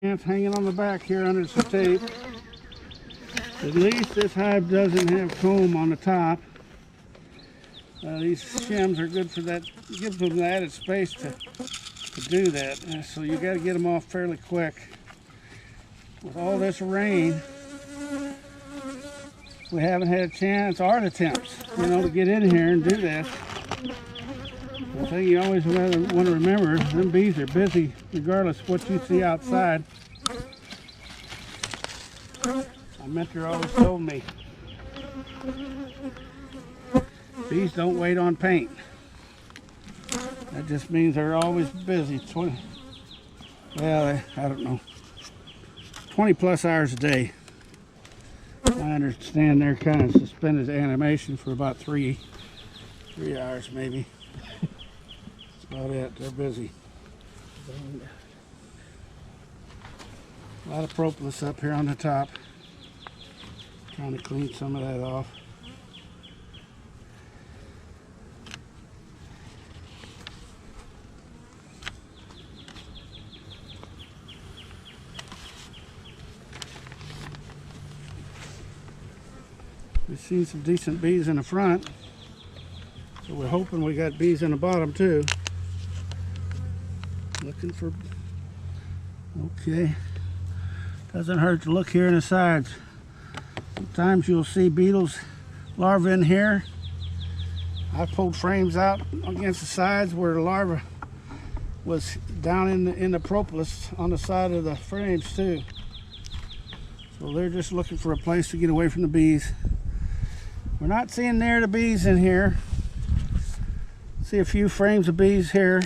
Ants hanging on the back here under some tape. At least this hive doesn't have comb on the top. These shims are good for that. Gives them the added space to do that. So you got to get them off fairly quick. With all this rain, we haven't had a chance or attempts, to get in here and do this. The thing you always want to remember, them bees are busy regardless of what you see outside. My mentor always told me, bees don't wait on paint. That just means they're always busy. I don't know, 20 plus hours a day. I understand they're kind of suspended animation for about three hours maybe. That's about it. They're busy. A lot of propolis up here on the top. Trying to clean some of that off. We've seen some decent bees in the front, so we're hoping we got bees in the bottom too. Looking for, okay, doesn't hurt to look here in the sides. Sometimes you'll see beetles, larvae in here. I pulled frames out against the sides where the larva was down in the propolis on the side of the frames too. So they're just looking for a place to get away from the bees. We're not seeing near the bees in here. See a few frames of bees here.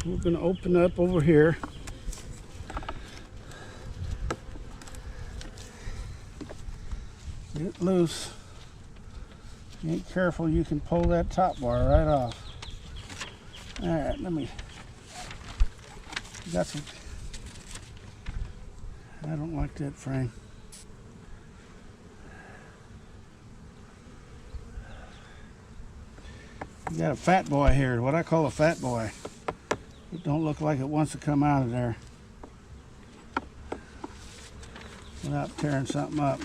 We're going to open up over here. Get it loose. If you ain't careful, you can pull that top bar right off. Alright, got some. I don't like that frame. You got a fat boy here, what I call a fat boy. It don't look like it wants to come out of there without tearing something up.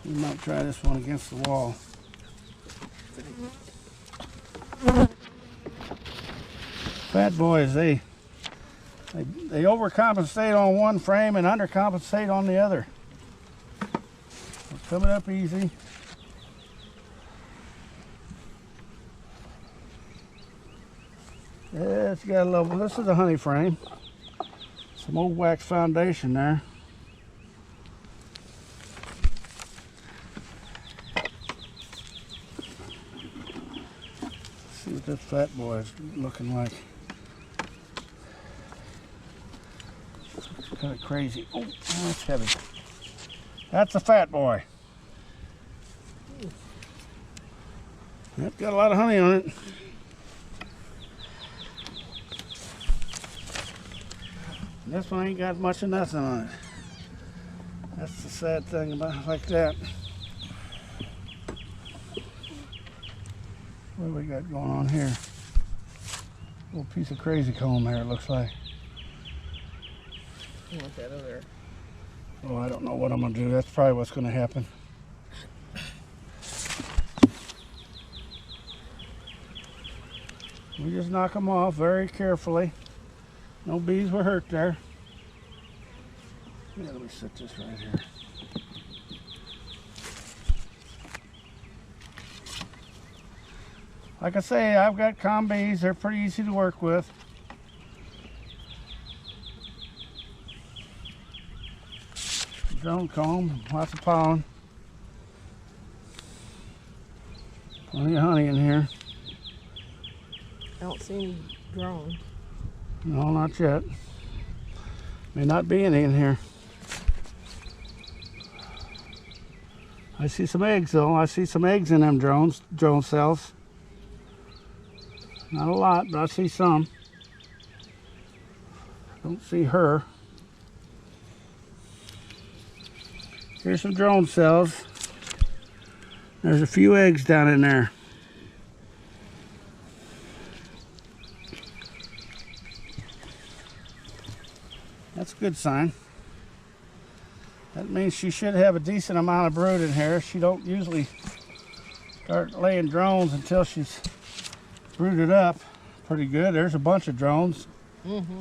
We might try this one against the wall. Fat boys, they overcompensate on one frame and undercompensate on the other. We're coming up easy. Yeah, it's got a little. This is a honey frame. Some old wax foundation there. Let's see what this fat boy is looking like. It's kind of crazy. Oh, that's heavy. That's a fat boy. That's got a lot of honey on it. This one ain't got much of nothing on it. That's the sad thing about like that. What do we got going on here? A little piece of crazy comb there, it looks like. You want that over there? Oh, I don't know what I'm gonna do. That's probably what's gonna happen. We just knock them off very carefully. No bees were hurt there. Yeah, let me set this right here. Like I say, I've got comm bees. They're pretty easy to work with. Drone comb, lots of pollen. Plenty of honey in here. I don't see any drone. No, not yet. May not be any in here. I see some eggs though. I see some eggs in them drone cells. Not a lot, but I see some. Don't see her. Here's some drone cells. There's a few eggs down in there. That's a good sign. That means she should have a decent amount of brood in here. She don't usually start laying drones until she's brooded up pretty good. There's a bunch of drones. Mm-hmm.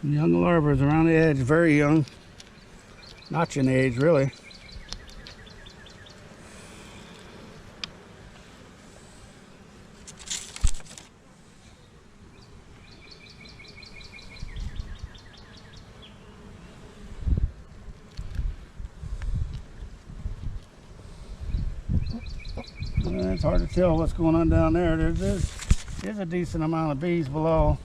Some young larvae around the edge, very young. Notching age, really. It's hard to tell what's going on down there. There's a decent amount of bees below.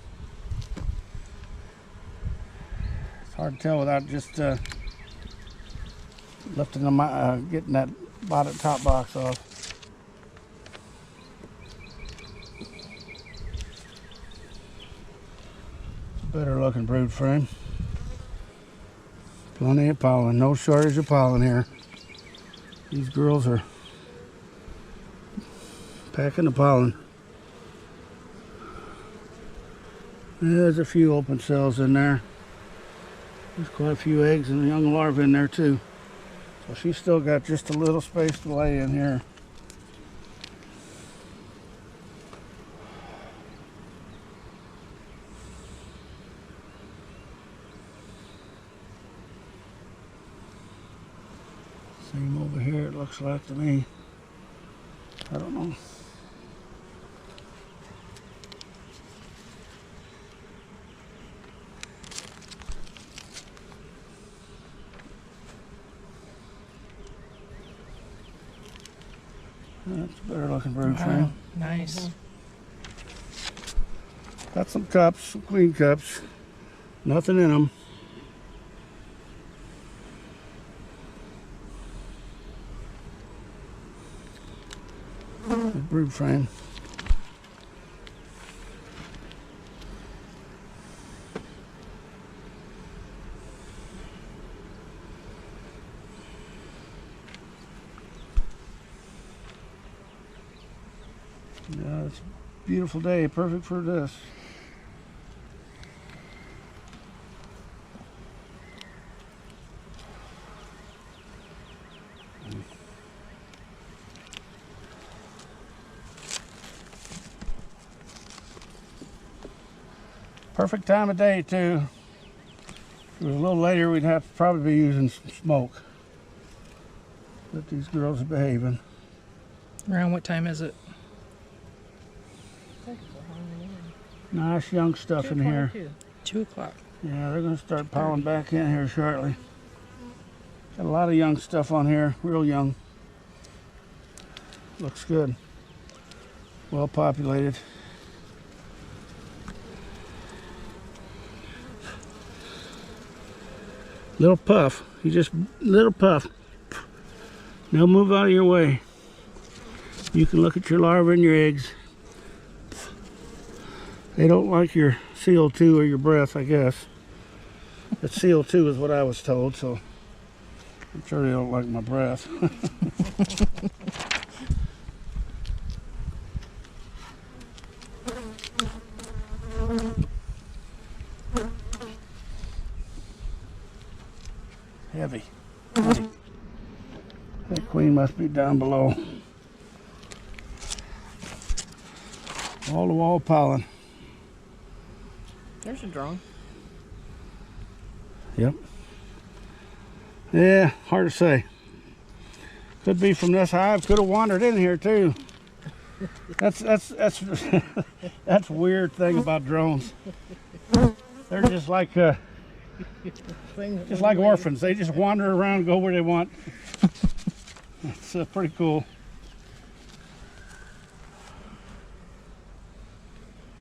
It's hard to tell without just lifting them, getting that top box off. Better looking brood frame. Plenty of pollen, no shortage of pollen here. These girls are packing the pollen. There's a few open cells in there. There's quite a few eggs and young larvae in there too. So she's still got just a little space to lay in here. Same over here, it looks like to me. I don't know. That's a better looking brood frame. Nice. Got some cups, some queen cups. Nothing in them. Good brood frame. Yeah, it's a beautiful day, perfect for this. Perfect time of day too. If it was a little later, we'd have to probably be using some smoke. But these girls are behaving. Around what time is it? Nice young stuff in here. 2 o'clock. Yeah, they're going to start piling back in here shortly. Got a lot of young stuff on here, real young. Looks good. Well populated. Little puff. You just, little puff. They'll move out of your way. You can look at your larvae and your eggs. They don't like your CO2 or your breath, I guess. But CO2 is what I was told, so I'm sure they don't like my breath. Heavy. That queen must be down below. Wall-to-wall pollen. There's a drone. Yep. Yeah, hard to say. Could be from this hive. Could have wandered in here too. That's that's a weird thing about drones. They're just like orphans. They just wander around and go where they want. It's pretty cool.